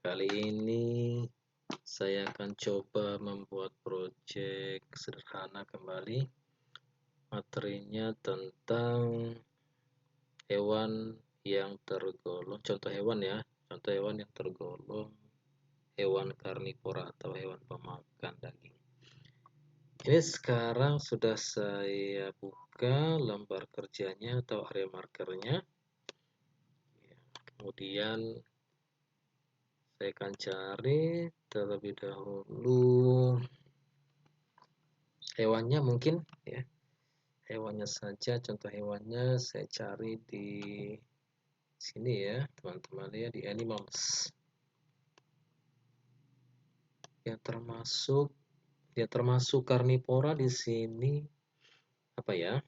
Kali ini saya akan coba membuat project sederhana kembali. Materinya tentang hewan yang tergolong, contoh hewan ya, contoh hewan yang tergolong hewan karnivora atau hewan pemakan daging. Ini sekarang sudah saya buka lembar kerjanya atau area markernya. Kemudian saya akan cari terlebih dahulu hewannya mungkin ya. Hewannya saja, contoh hewannya saya cari di sini ya, teman-teman ya, di animals. Ya termasuk karnivora di sini apa ya?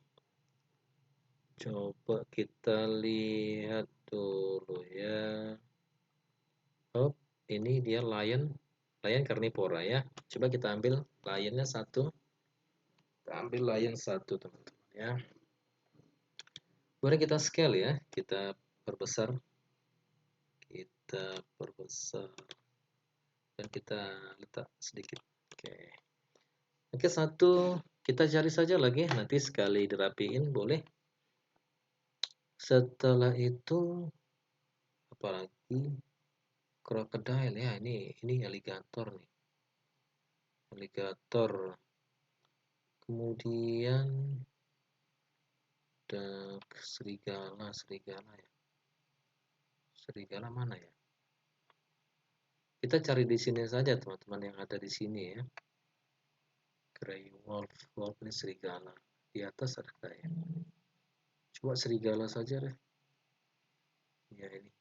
Coba kita lihat dulu ya. Oh, ini dia lion karnivora ya. Coba kita ambil lionnya satu. Kita ambil lion satu, teman-teman ya. Kemudian kita scale ya, kita perbesar. Kita perbesar dan kita letak sedikit. Oke, satu kita cari saja lagi, nanti sekali dirapiin boleh. Setelah itu apalagi crocodile ya, ini alligator nih, alligator. Kemudian ada serigala ya, serigala mana ya, kita cari di sini saja teman-teman yang ada di sini ya. Grey wolf ini serigala, di atas ada kayak, coba serigala saja deh ya, ini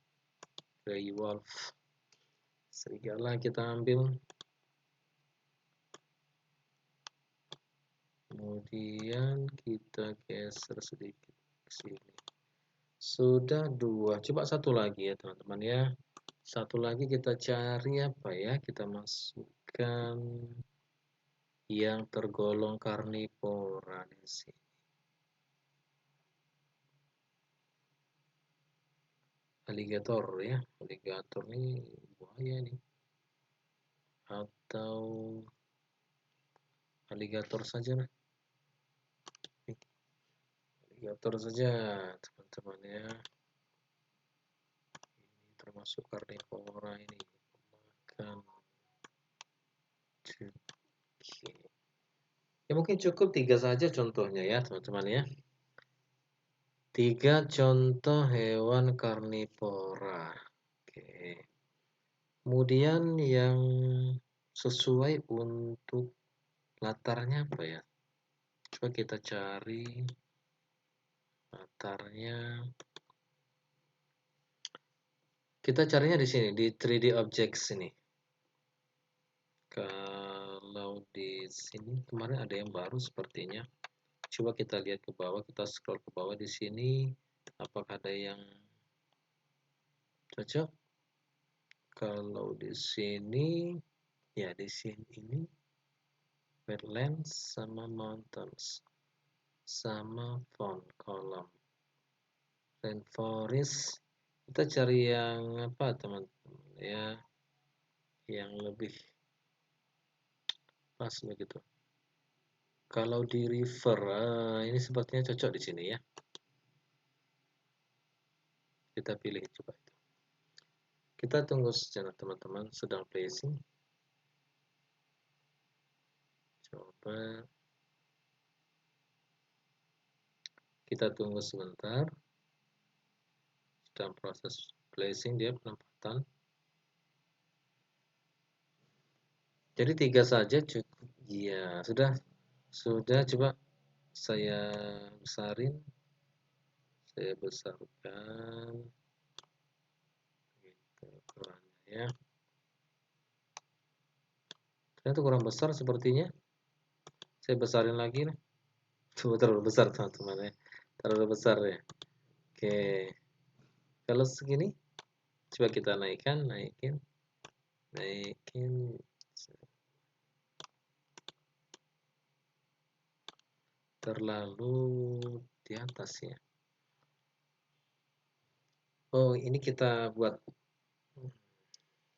grey wolf serigala kita ambil. Kemudian kita geser sedikit ke sini. Sudah dua. Coba satu lagi ya teman-teman ya. Satu lagi kita cari apa ya? Kita masukkan yang tergolong karnivora di sini. Alligator ya. Alligator ini buaya nih. Atau alligator saja lah. Alligator saja teman-teman ya. Ini termasuk karnivora ini. Makan. Ya mungkin cukup 3 saja contohnya ya teman-teman ya. 3 contoh hewan karnivora. Oke. Kemudian yang sesuai untuk latarnya apa ya? Coba kita cari latarnya. Kita carinya di sini di 3D Objects ini. Kalau di sini kemarin ada yang baru sepertinya. Coba kita lihat ke bawah, kita scroll ke bawah di sini. Apakah ada yang cocok? Kalau di sini, ya di sini ini wetlands sama mountains sama font column. Rainforest, kita cari yang apa teman-teman ya, yang lebih pas begitu. Kalau di river, ini sepertinya cocok di sini ya. Kita pilih coba itu. Kita tunggu sejenak teman-teman, sedang placing. Coba kita tunggu sebentar. Sedang proses placing dia penempatan. Jadi 3 saja cukup. Iya, sudah coba saya besarin. Saya besarkan gitu ukurannya ya. Ternyata kurang besar sepertinya. Saya besarin lagi nih. Tuh terlalu besar teman-teman ya. Terlalu besar ya. Oke. Kalau segini coba kita naikin. Terlalu di atas ya. Oh, ini kita buat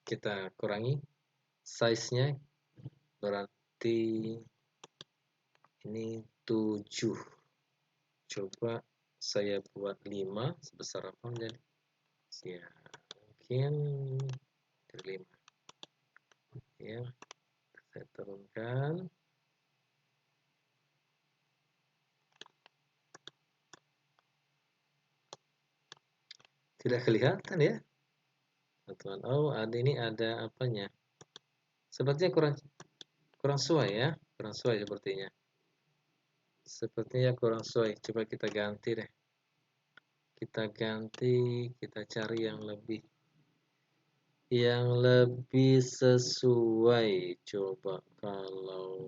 kita kurangi size-nya, berarti ini 7. Coba saya buat 5, sebesar apa menjadi? Ya, mungkin dari 5. Ya, saya turunkan. Tidak kelihatan ya, teman-teman. Oh, ini ada apanya? Sepertinya kurang sesuai ya, kurang sesuai sepertinya. Sepertinya kurang sesuai. Coba kita ganti deh. Kita ganti, kita cari yang lebih sesuai. Coba kalau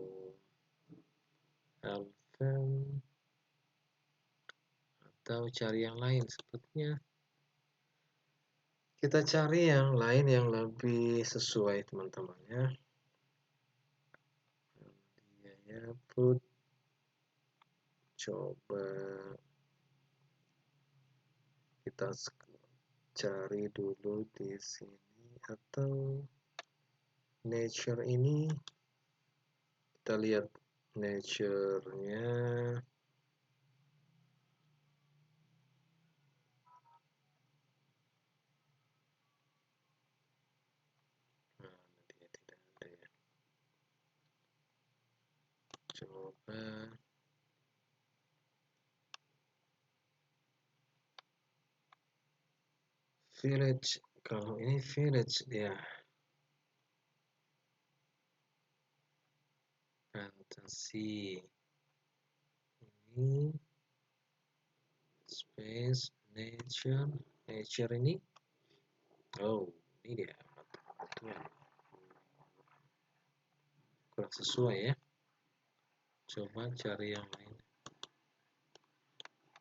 Elven atau cari yang lain, sepertinya kita cari yang lain yang lebih sesuai, teman-teman ya. Ya, put. Coba kita cari dulu di sini, atau nature ini kita lihat nature-nya. Nah, dia tidak ada ya. Coba village, kalau ini village dia fantasy, ini space nature ini, oh ini dia batuan, kurang sesuai ya. Coba cari yang lain,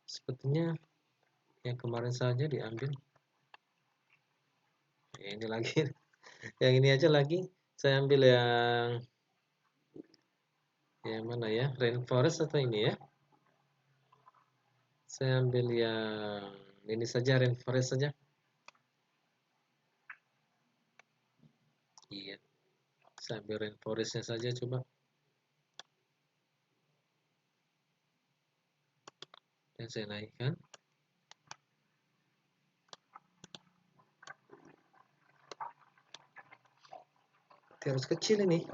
sepertinya yang kemarin saja diambil. Ini lagi yang ini aja lagi, saya ambil yang mana ya, rainforest atau ini ya, saya ambil yang ini saja, rainforest saja. Iya, saya ambil rainforestnya saja, coba. Dan saya naikkan. Harus kecil ini.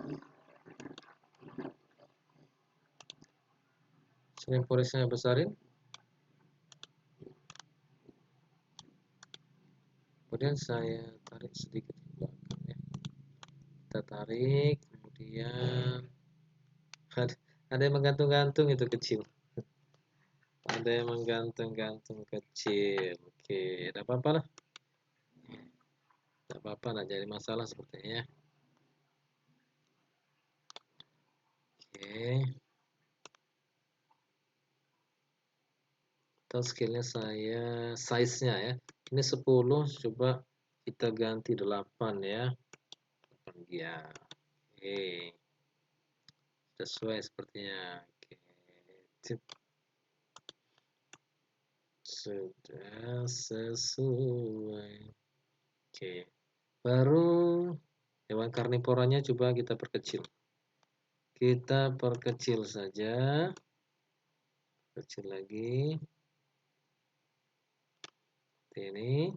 Rainforestnya besarin. Kemudian saya tarik sedikit ke belakang ya. Kita tarik, kemudian ada yang menggantung-gantung, itu kecil. Ada yang menggantung-gantung kecil. Oke, tidak apa-apa lah. Tidak apa-apa, tidak jadi masalah sepertinya ya. Oke. Atau skillnya saya, size-nya ya. Ini 10, coba kita ganti 8 ya. 8 ya. Oke. Sesuai sepertinya. Oke. Sudah sesuai. Oke. Baru hewan karnivoranya coba kita perkecil. Kita perkecil saja. Kecil lagi. Ini.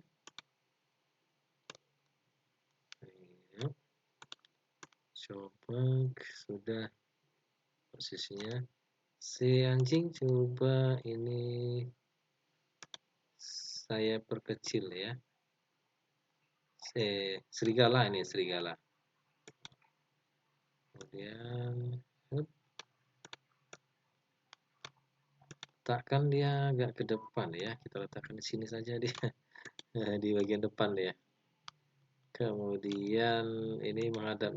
Coba sudah posisinya. Si anjing coba ini saya perkecil ya. Serigala, ini serigala. Kemudian letakkan dia agak ke depan ya. Kita letakkan di sini saja dia. Di bagian depan ya. Kemudian ini menghadap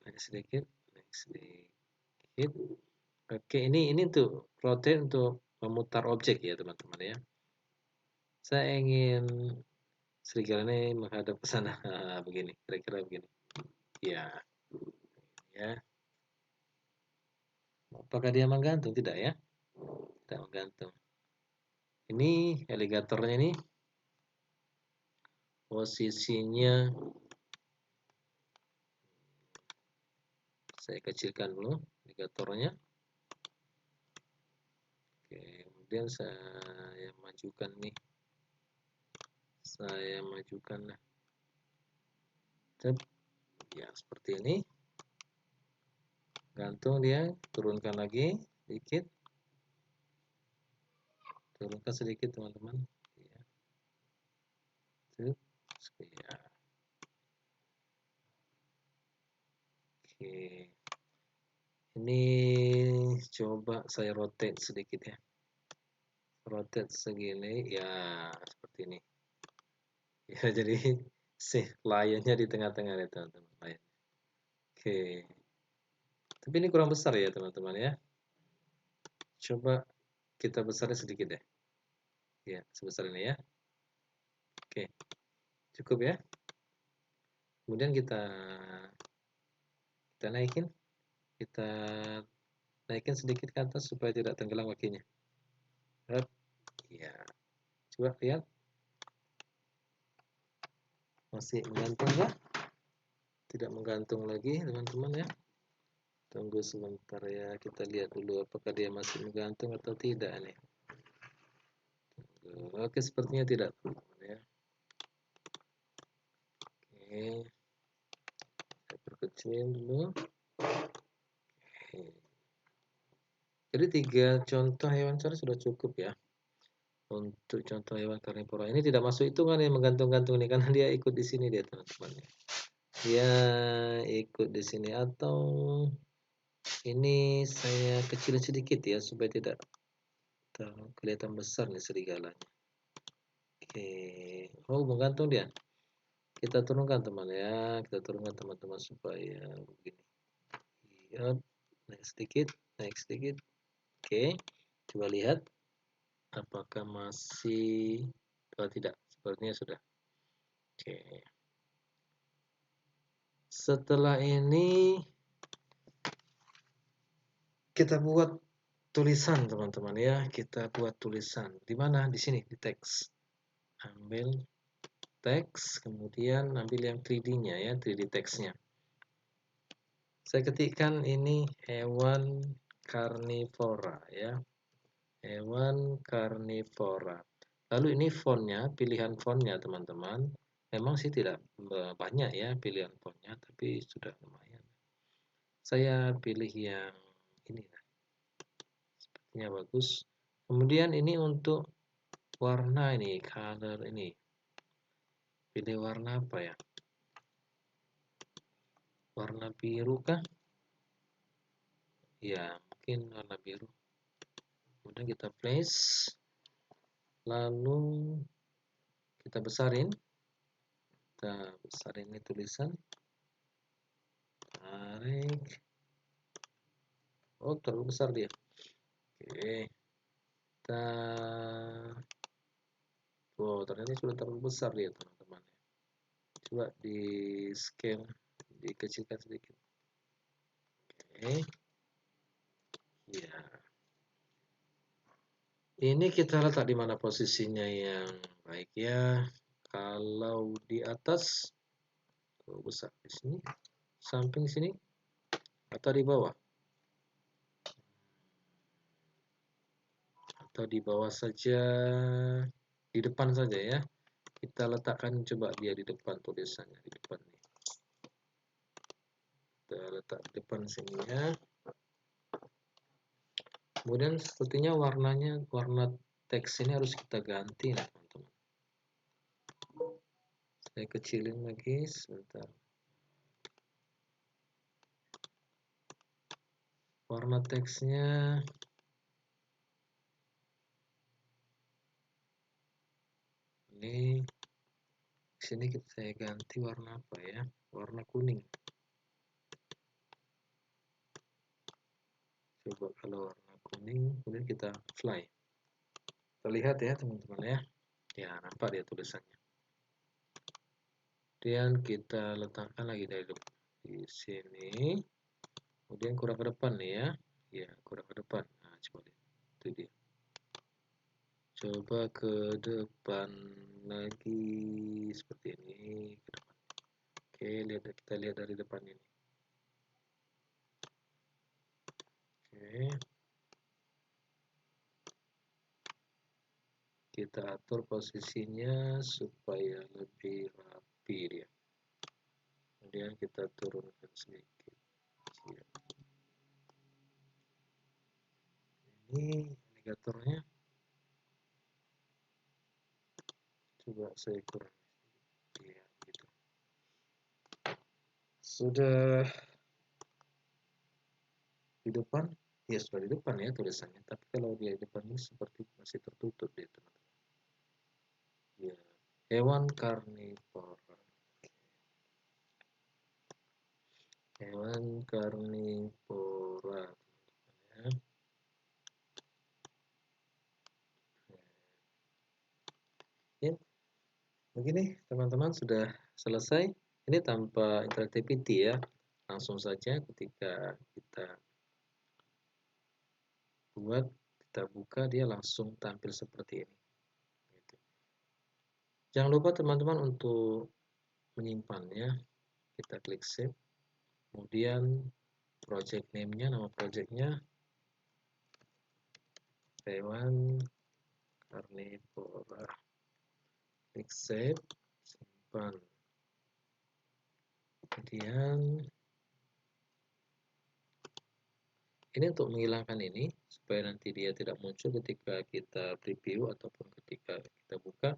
naik sedikit, naik sedikit. Oke, ini untuk rotate, untuk memutar objek ya teman-teman ya. Saya ingin serigala ini menghadap ke sana. Begini, kira-kira begini. Ya, ya. Apakah dia menggantung? Tidak ya, tidak menggantung. Ini alligatornya ini posisinya saya kecilkan dulu alligatornya. Oke, kemudian saya majukan nih. Saya majukan lah. Ya, seperti ini. Gantung dia, turunkan lagi sedikit. Turunkan sedikit, teman-teman. Ya. Ya. Oke. Ini coba saya rotate sedikit ya. Rotate segini, ya seperti ini. Ya, jadi lionnya di tengah-tengah ya, teman-teman. Lion. Oke. Tapi ini kurang besar ya, teman-teman ya. Coba kita besarnya sedikit deh. Ya, sebesar ini ya. Oke. Cukup ya. Kemudian kita naikin. Kita naikin sedikit ke atas supaya tidak tenggelam kakinya. Ya. Coba lihat. Masih menggantung ya? Tidak menggantung lagi, teman-teman ya. Tunggu sebentar ya, kita lihat dulu apakah dia masih menggantung atau tidak nih. Oke, sepertinya tidak, teman-teman ya. Oke, saya perkecil dulu. Oke. Jadi 3 contoh hewan cari sudah cukup ya. Untuk contoh hewan karnivora ini tidak masuk hitungan yang menggantung-gantung ini karena dia ikut di sini dia, teman-teman. Dia ikut di sini, atau ini saya kecilin sedikit ya supaya tidak kelihatan besar nih serigalanya. Oke, oh menggantung dia. Kita turunkan teman ya, kita turunkan teman-teman supaya begini. Ya, naik sedikit, naik sedikit. Oke, coba lihat apakah masih atau tidak. Sepertinya sudah. Oke. Setelah ini kita buat tulisan teman-teman ya. Kita buat tulisan. Di mana? Di sini di teks. Ambil teks, kemudian ambil yang 3D-nya ya, 3D teksnya. Saya ketikkan ini hewan karnivora ya. Hewan karnivora. Lalu ini fontnya, pilihan fontnya teman-teman. Memang sih tidak banyak ya pilihan fontnya, tapi sudah lumayan. Saya pilih yang ini. Sepertinya bagus. Kemudian ini untuk warna ini, color ini. Pilih warna apa ya? Warna biru kah? Ya, mungkin warna biru. Kemudian kita place. Lalu kita besarin. Kita besarin ini tulisan. Tarik. Oh, terlalu besar dia. Oke. Kita oh, ternyata sudah terlalu besar dia, teman-teman. Coba di scale, dikecilkan sedikit. Oke. Ya. Ini kita letak di mana posisinya yang baik ya. Kalau di atas, oh, besar di sini, samping sini, atau di bawah, atau di bawah saja, di depan saja ya. Kita letakkan coba dia di depan tulisannya di depan nih. Kita letak di depan sini ya. Kemudian sepertinya warnanya, warna teks ini harus kita ganti nah teman-teman. Saya kecilin lagi sebentar. Warna teksnya ini sini saya ganti warna apa ya? Warna kuning. Coba kalau warna kuning, kemudian kita fly. Terlihat ya teman-teman ya. Ya, nampak dia tulisannya. Kemudian kita letakkan lagi dari depan di sini. Kemudian kurang ke depan nih ya. Ya, kurang ke depan. Nah, coba lihat. Itu dia. Coba ke depan lagi seperti ini. Ke depan. Oke, kita lihat dari depan ini. Oke. Kita atur posisinya supaya lebih rapi dia. Kemudian kita turunkan sedikit. Ini indikatornya coba saya kurang. Ya, gitu. Sudah di depan, ya sudah di depan ya tulisannya. Tapi kalau dia di depan ini seperti masih tertutup dia teman-teman. Ya, hewan karnivora. Hewan karnivora. Ya. Ya, begini teman-teman sudah selesai. Ini tanpa interactivity ya. Langsung saja ketika kita buat, kita buka, dia langsung tampil seperti ini. Gitu. Jangan lupa teman-teman untuk menyimpannya. Kita klik save. Kemudian project name-nya, nama projectnya hewan karnivora. Klik save, simpan. Kemudian ini untuk menghilangkan ini supaya nanti dia tidak muncul ketika kita preview ataupun ketika kita buka.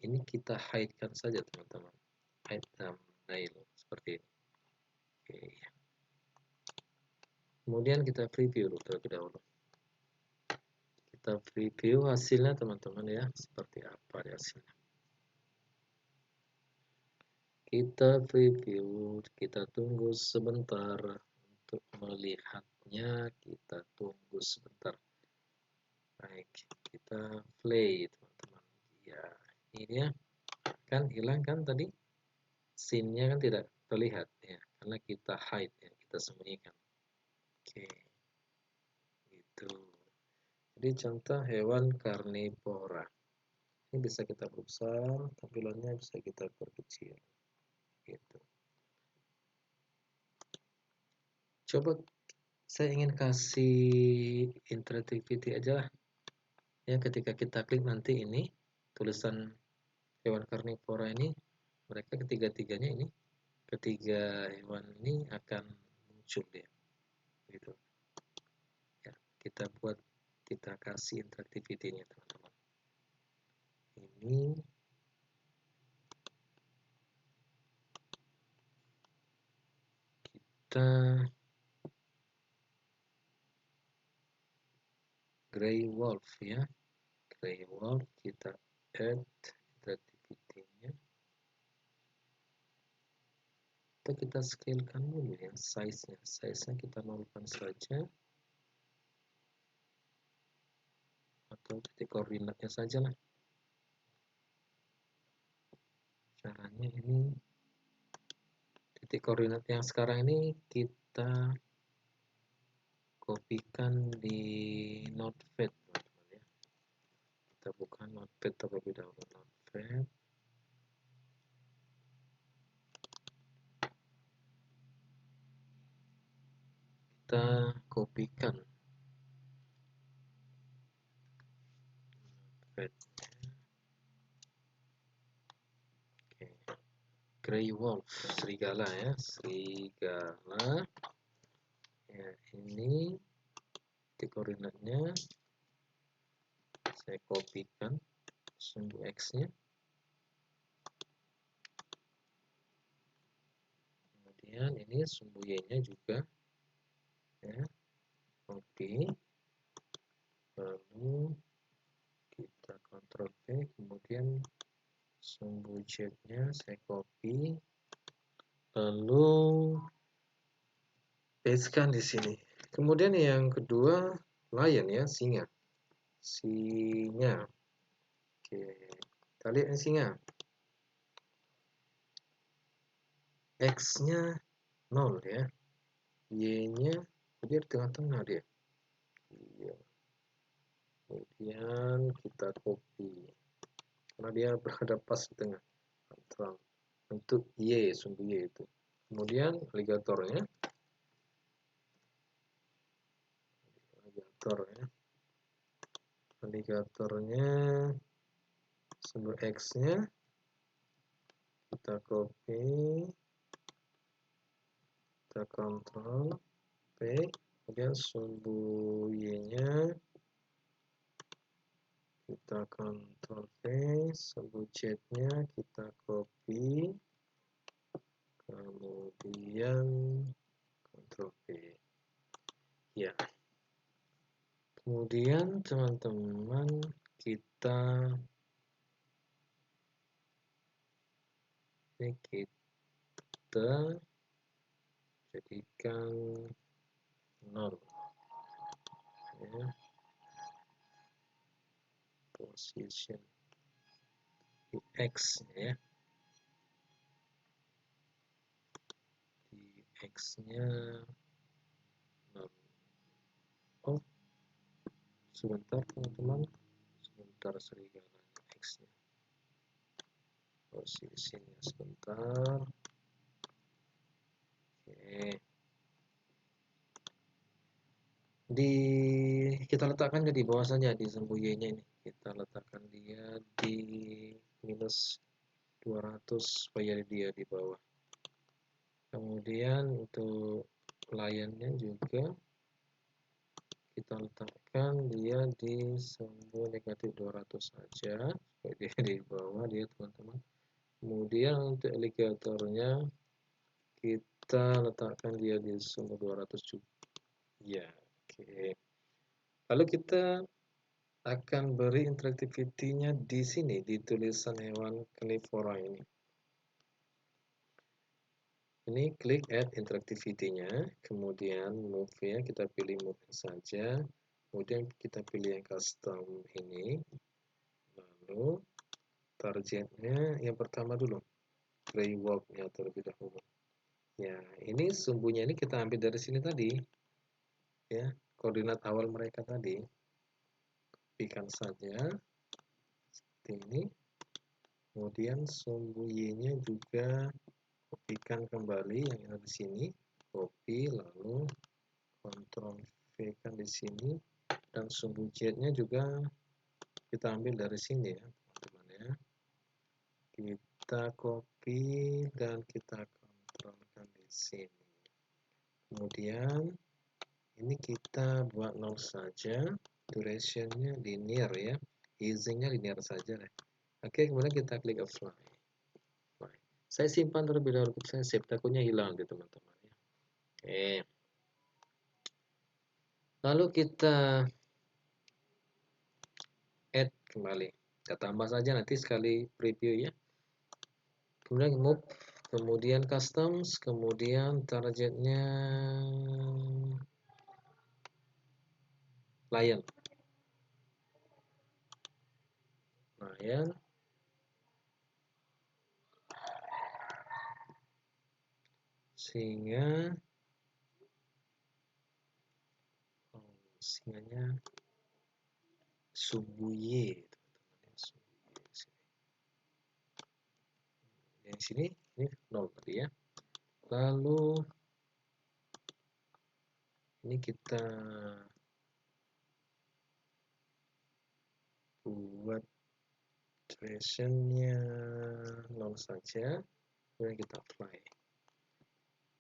Ini kita hide-kan saja teman-teman. Hide thumbnail seperti ini. Oke. Kemudian kita preview terlebih dahulu. Kita preview hasilnya teman-teman ya, seperti apa hasilnya. Kita preview, kita tunggu sebentar untuk melihatnya, kita tunggu sebentar. Baik, kita play teman-teman. Ya, ini dia. Kan hilang kan tadi? Scene-nya kan tidak terlihat ya, karena kita hide ya, kita sembunyikan. Oke. Gitu. Jadi contoh hewan karnivora. Ini bisa kita perbesar, tampilannya bisa kita perkecil. Gitu. Coba saya ingin kasih interactivity aja lah. Ya, ketika kita klik nanti ini tulisan hewan karnivora ini, mereka ketiga-tiganya ini, ketiga hewan ini akan muncul dia. Gitu. Ya, kita kasih interactivity-nya teman-teman. Ini kita Grey Wolf ya. Grey Wolf kita add interactivity-nya. Kita scalekan dulu ya size-nya. Size-nya kita nolkan saja. Atau titik koordinatnya saja lah. Caranya ini titik koordinat yang sekarang ini kita kopikan di notepad teman-teman ya. Kita buka notepad terlebih dahulu. Notepad. Kita kopikan notepad. Oke. Grey Wolf, serigala ya, serigala. Ya, ini titik koordinatnya saya kopikan sumbu X-nya. Kemudian ini sumbu Y-nya juga ya, copy. Lalu kita Ctrl V, kemudian sumbu Z-nya saya copy. Lalu pastekan di sini. Kemudian yang kedua lion ya, singa. Singa. Oke, kita lihat singa. X-nya 0 ya. Y-nya dia di tengah-tengah dia. Iya. kemudian kita copy karena dia berada pas di tengah. Ctrl untuk Y, sumbu Y itu. Kemudian aligatornya sumbu X-nya kita copy, kita Ctrl V, kemudian sumbu Y-nya kita Ctrl V, sumbu Z-nya kita copy, kemudian Ctrl V. Ya. Kemudian teman-teman kita jadikan 0 ya. Position di X ya. Di X-nya 0. Oh, sebentar teman-teman. Sebentar serigala X-nya. Posisinya sebentar. Oke. Kita letakkan di bawah saja di sumbu Y-nya ini. Kita letakkan dia di minus 200 supaya dia di bawah. Kemudian untuk layannya juga kita letakkan dia di sumbu negatif 200 saja supaya dia di bawah dia teman-teman. Kemudian untuk alligatornya kita letakkan dia di sumbu 200 juga. Ya, oke. Lalu kita akan beri interactivity-nya di sini di tulisan hewan carnivora ini. Ini klik add interactivity-nya, kemudian move-nya kita pilih move saja, kemudian kita pilih yang custom ini, lalu targetnya yang pertama dulu, framework-nya terlebih dahulu. Ya, ini sumbunya ini kita ambil dari sini tadi, ya, koordinat awal mereka tadi, kopikan saja, seperti ini, kemudian sumbu Y-nya juga kopikan kembali yang ada di sini, copy lalu Ctrl V kan di sini dan sumbu Z-nya juga kita ambil dari sini ya teman-teman ya. Kita copy dan kita kontrolkan di sini. Kemudian ini kita buat 0 saja, duration-nya linear ya, easing-nya linear saja deh. Oke, kemudian kita klik apply. Saya simpan terlebih dahulu, saya save, takutnya hilang di teman-teman ya. Oke. Lalu kita add kembali. Kita tambah saja nanti sekali preview ya. Kemudian move, kemudian customs, kemudian targetnya lion. Lion. Singa. Singanya sumbu Y. Yang sini ini 0 tadi ya. Lalu ini kita buat duration-nya 0 saja, kemudian kita apply.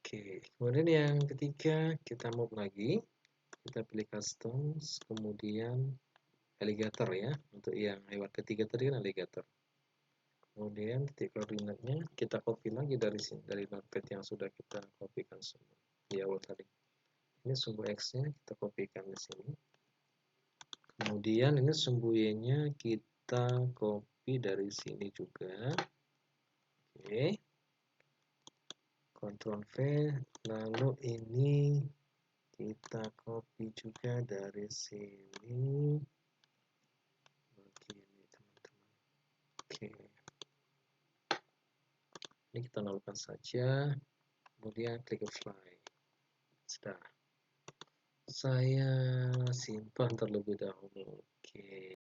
Oke, kemudian yang ketiga kita move lagi, kita pilih customs, kemudian alligator ya, untuk yang hewan ketiga tadi kan alligator. Kemudian titik koordinatnya kita copy lagi dari sini, dari notepad yang sudah kita kopikan semua di awal tadi. Ini sumbu X-nya kita kopikan di sini. Kemudian ini sumbu Y-nya kita copy dari sini juga. Oke. Ctrl V, lalu ini kita copy juga dari sini. Begini teman-teman. Oke. Ini kita nolkan saja. Kemudian klik apply. Sudah. Saya simpan terlebih dahulu. Oke. Oke.